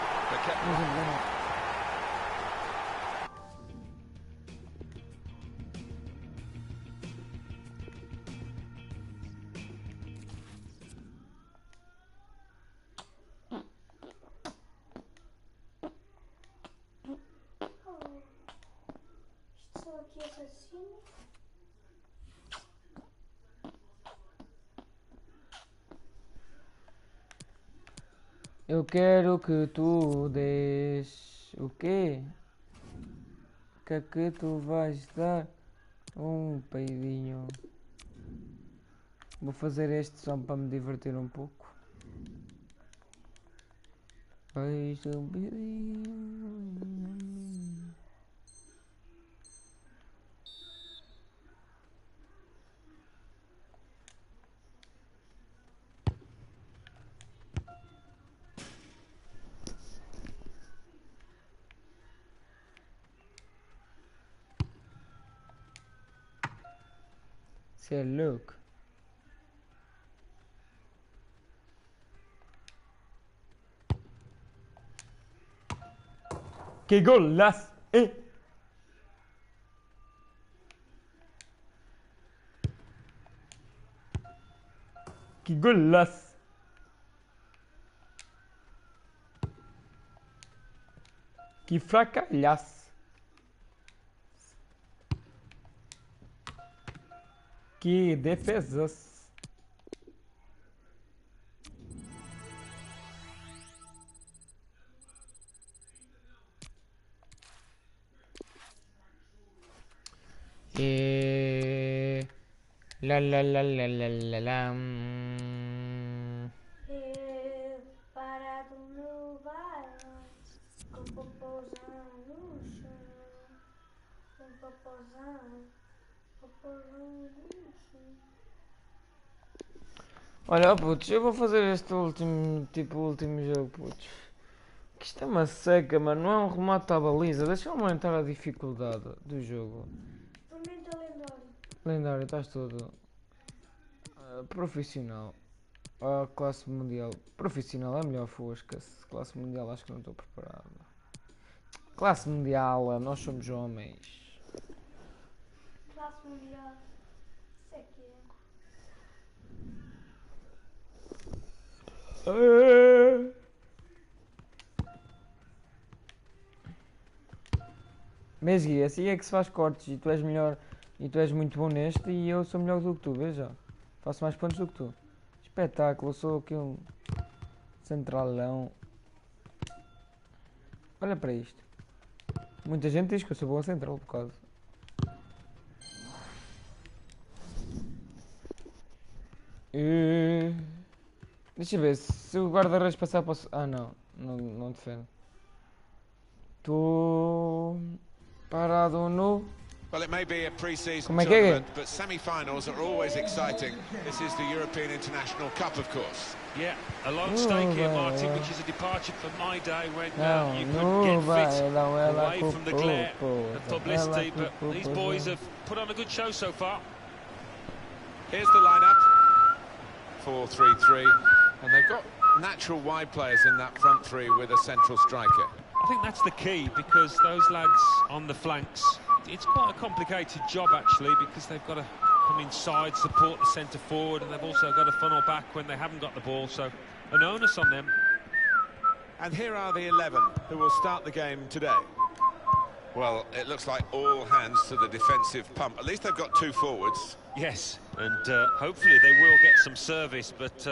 Estou aqui assassino. Eu quero que tu des... O quê? Que é que tu vais dar? Um peidinho. Vou fazer este só para me divertir um pouco. Vais um peidinho. Cê é louco. Que golaço! Que golaço! Que fracalhaço! Que defesas! La la la la la la la. Parado no bairro, com popozão no chão, com popozão no chão. Olha, putz, eu vou fazer este último, tipo, último jogo, putz. Que isto é uma seca, mano, não é um remate à baliza. Deixa-me aumentar a dificuldade do jogo. Experimenta lendário. Lendário, estás todo. Profissional. Classe mundial. Profissional é melhor, fosca-se. Classe mundial acho que não estou preparado. Classe mundial, nós somos homens. Classe mundial. Isso é que é. Mesgui, assim é que se faz cortes e tu és melhor e tu és muito bom neste e eu sou melhor do que tu, veja. Faço mais pontos do que tu. Espetáculo, eu sou aquele centralão. Olha para isto. Muita gente diz que eu sou bom a central por causa. Deixa eu ver, se o guarda-redes passar posso... Ah não defendo. Estou parado no... Well, it may be a pre-season é? tournament, but semi-finals are always exciting. This is the European International Cup, of course. Yeah, a long stake here, Martin, which is a departure from my day when you couldn't get fit away from the glare of publicity. But these boys have put on a good show so far. Here's the lineup: 4-3-3, and they've got natural wide players in that front three with a central striker. I think that's the key, because those lads on the flanks, it's quite a complicated job actually, because they've got to come inside, support the centre forward, and they've also got to funnel back when they haven't got the ball, so an onus on them. And here are the 11 who will start the game today. Well, it looks like all hands to the defensive pump. At least they've got two forwards. Yes, and hopefully they will get some service, but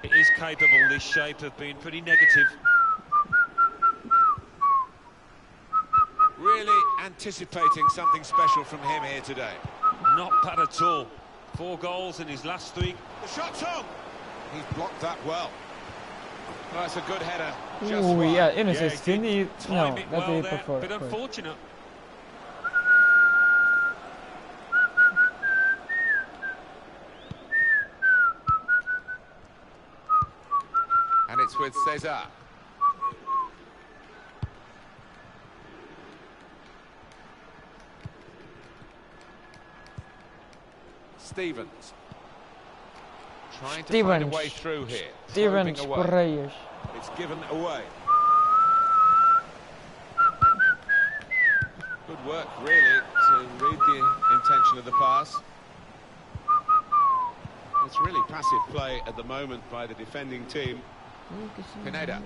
it is capable, this shape, of being pretty negative. Really anticipating something special from him here today. Not bad at all. 4 goals in his last 3. The shot's on! He's blocked that well. Well, that's a good header. Just eu não sei se defendi. Não, Timed it deve well ir para there, fora. bit unfortunate. And it's with Cesar. Stevens. Trying to find a way through here. Stevens, Correias. It's given away. Good work, really, to read the intention of the pass. It's really passive play at the moment by the defending team. Pineda.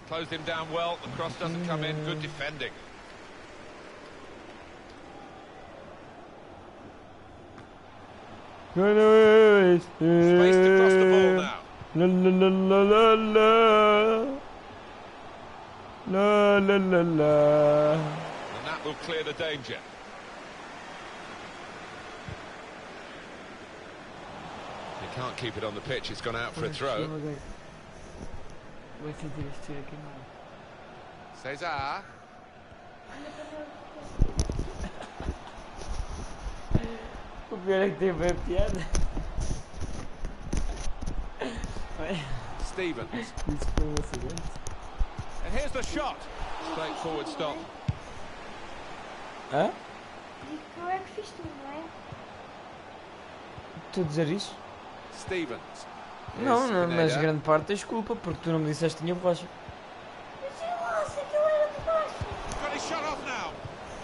Closed him down well. The cross doesn't come in. Good defending. Space to cross the ball now. La la la la la la la la la. And that will clear the danger. He can't keep it on the pitch. It's gone out for a throw. Cesar. O pior é que teve a piada. Stevens. Isso foi um acidente. And here's the shot. Straight forward stop. Hã? Eu é que fiz tudo, não é? Tu dizer isso? Stevens. Não, Here's mas Pineda. grande parte tens culpa, porque tu não me disseste que tinha borracha. Mas eu lá, se aquilo era de baixo. Got his shot off now.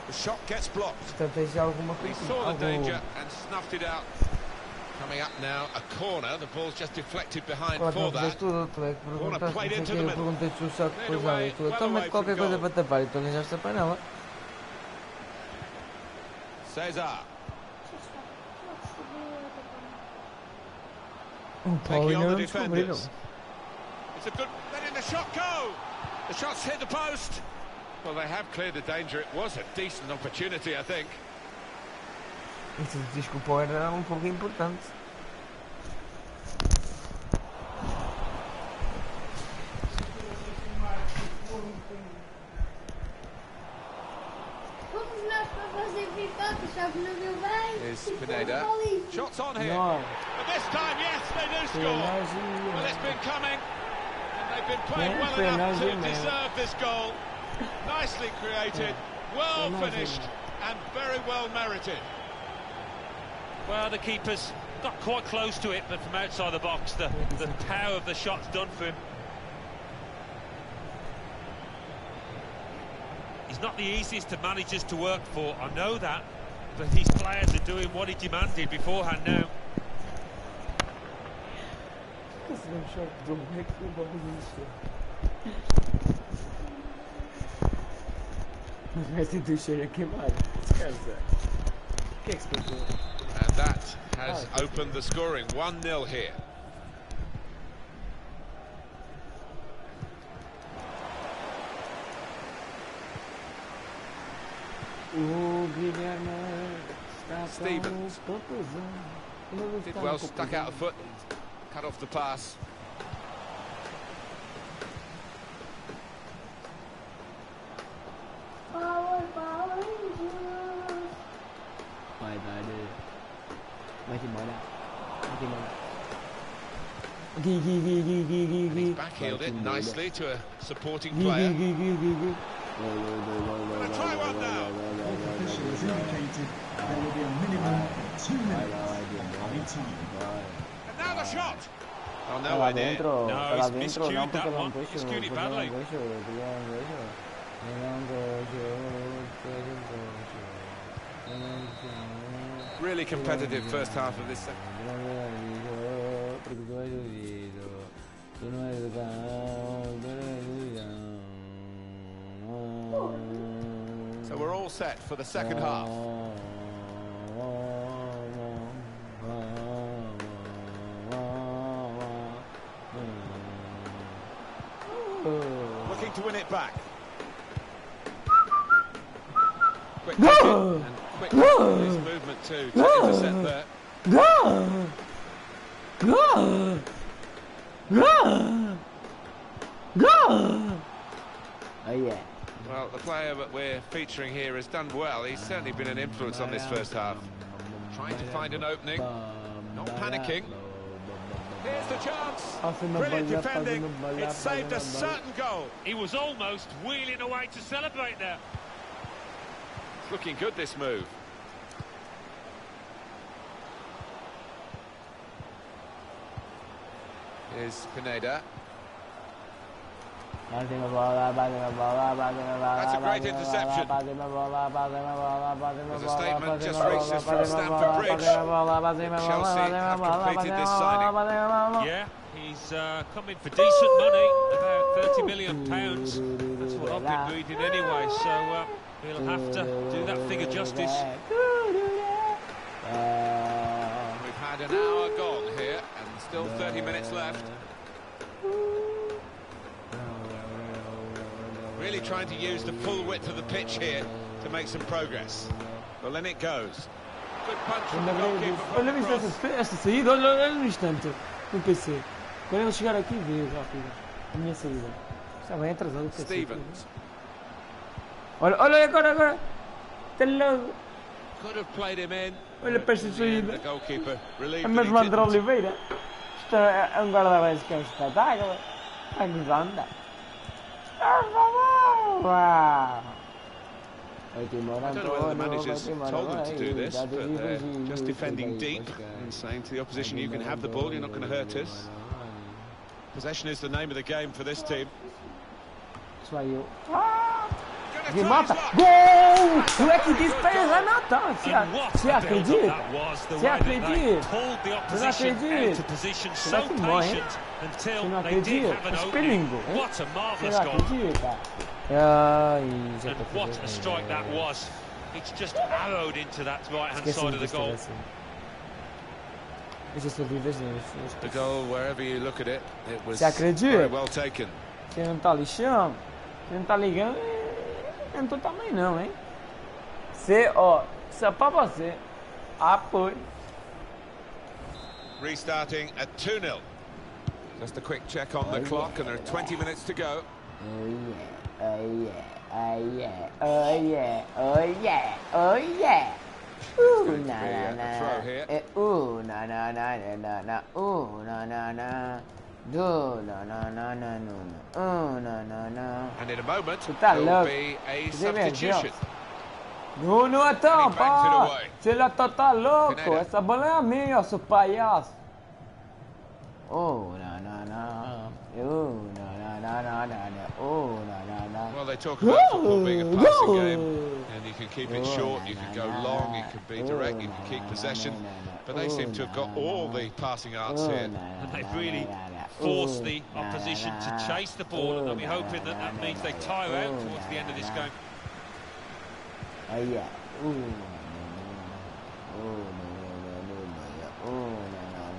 The shot gets blocked. Portanto, tens alguma He coisa. saw the danger and snuffed it out. Coming up now, a corner. The ball's just deflected behind Claro que for não fizeste that. tudo, tu é que perguntaste, played não into sei o the que, eu middle. perguntei-te se o saco Cleared coisava away, e tu, well então away mete qualquer from coisa goal. para tapar e tu arranjaste a panela. Cesar. O Paulo Taking ainda on não the descobriram. defenders. It's a good... Letting the shot go! The shot's hit the post! Well, they have cleared the danger. It was a decent opportunity, I think. Isso desculpa, era um pouco importante. Vamos nós para fazer Fifa, que já não deu bem. Is Pineda. Shots on here. No. But this time, yes, they do score. Well, it's been coming, and they've been playing well enough to deserve this goal. Nicely created, well finished, and very well merited. Well, the keeper's got quite close to it, but from outside the box, the power of the shot's done for him. He's not the easiest of managers to work for, I know that, but these players are doing what he demanded beforehand now. And that has opened the scoring. 1-0 here. Stevens did well, stuck out a foot, cut off the pass. Power, Power Rangers. He's backheeled it nicely to a supporting player. The Try one now. official has indicated there will be a minimum of 2 minutes of added time. And now the shot. Oh, Estaba nowhere near. adentro, No, estaba he's adentro, miscued no, that porque one. Miscued it badly. Really competitive first half of this second. So we're all set for the second half. Looking to win it back. Quick kick and quick his movement too to intercept there. Oh yeah. Well, the player that we're featuring here has done well. He's certainly been an influence on this first half. Trying to find an opening, not panicking. Here's the chance. Brilliant defending. It saved a certain goal. He was almost wheeling away to celebrate there. It's looking good, this move. Here's Pineda. That's a great interception. There's a statement just reached us from Stamford Bridge. Chelsea have completed this signing. Yeah, he's come in for decent money, about £30 million. That's what I've been reading anyway, so he'll have to do that figure justice. We've had an hour gone here and still 30 minutes left. Really trying to use the full width of the pitch here to make some progress. Well, then it goes. Good punch from the goalkeeper. Olha, viste esta saída, olha no instante, no PC. Quando ele chegar aqui, vê rápido a minha saída. Está bem atrasado o PC. Stevens. Olha agora. Está logo. Could have played him in. Olha para esta The saída. goalkeeper relieved É that mesmo he André didn't. Oliveira. Isto é guarda-redes que é um espetáculo. Está gozando. I don't know whether the managers told them to do this, but they're just defending deep and saying to the opposition, you can have the ball, you're not going to hurt us. Possession is the name of the game for this team. Saiu. Gonna try Remata. his luck. Gol! Tu é que disse para ele rematar. And what Você a build-up acredita? that was, the Você way that they acredita? pulled the Você não opposition acredita? out of position Você so vai filmar, hein? patient until Você não they did acredita? have an opening. Espelhingo, hein? What a Você marvellous não goal. acredita? Ai, já And tô what fazendo. a strike that was. It's just arrowed into that right-hand side of the goal. The goal, wherever you look at it, it was Você acredita? very well taken. Você não tá lixando? Você não tá ligando? Eu não tô também não, hein? Você, ó, isso é pra você. Pois. Restarting at 2-0. Just a quick check on the clock, and there are 20 minutes to go. Going to be a throw here. And in a moment, there will be a substitution. Não, então, pá! Você já tá louco! Pineda. Essa bola é a minha, seu palhaço! Well, they talk about football being a passing game, and you can keep it short, you can go long, you can be direct, you can keep possession, but they seem to have got all the passing arts here. And they've really forced the opposition to chase the ball, and they'll be hoping that that means they tire out towards the end of this game.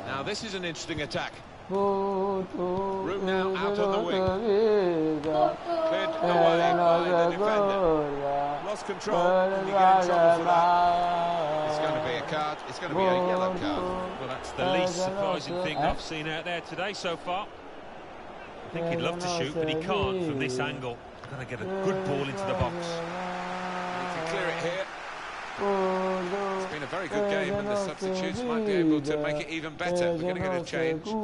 Now this is an interesting attack. Room now out on the wing. Cleared away by the defender. Lost control, and you get in trouble for that. It's going to be a card, it's going to be a yellow card. Well, that's the least surprising thing I've seen out there today so far. I think he'd love to shoot, but he can't from this angle. He's got to get a good ball into the box. Need to clear it here. It's been a very good game, and the substitutes might be able to make it even better. We're going to get a change. Good!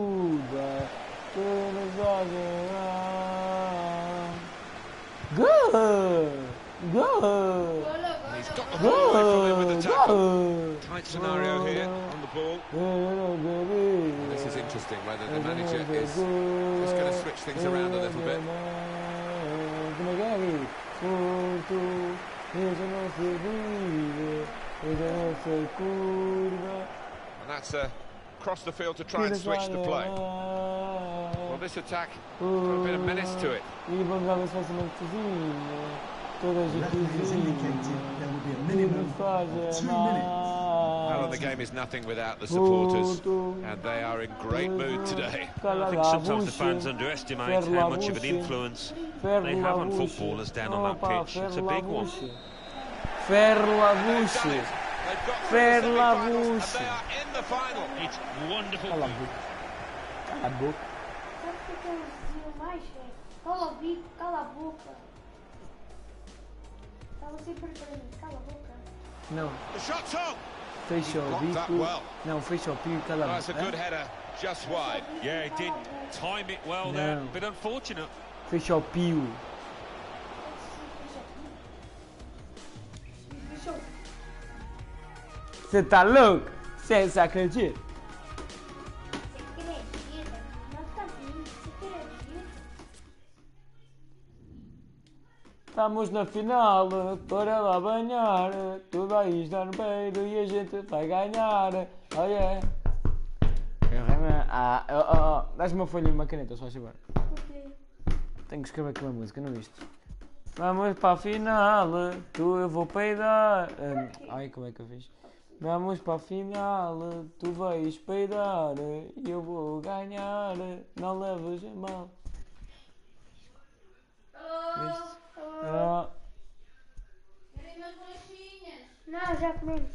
And he's got the ball away from him with the tackle. Tight scenario here on the ball. And this is interesting, whether the manager is just going to switch things around a little bit. And that's across the field to try and switch the play. Well, this attack got a bit of menace to it. Referees indicated there will be a minimum of 2 minutes. Well, the game is nothing without the supporters, and they are in great mood today. I think sometimes the fans underestimate how much of an influence they have on footballers down on that pitch. It's a big one. Ferlavuche. They've got through the semi-finals, and they are in the final. It's wonderful. Cala a boca. Cala a boca. Sabe o que eles diziam mais, velho? Cala o bico, cala a boca. Estavam sempre para mim, cala a boca. Não, The shot's on. fecha o blocked that bico. well. Não, fecha o bico e cala a That's a boca. good header, just wide. Yeah, he did time it well there. No. Bit unfortunate. Fecha o pio. Você tá louco? Você acredita? Você acredita? Não tá vindo, você acredita? Estamos na final, bora lá banhar. Tu vais dar no peito e a gente vai ganhar. Oh yeah. Dás-me uma folha e uma caneta, só agora. Ok. Tenho que escrever aquela música, não viste? Vamos para a final, eu vou peidar. Ai, como é que eu fiz? Vamos para a final, tu vais peidar e eu vou ganhar. Não leves a mal. Viste? Querem umas bolachinhas? Não, já comemos.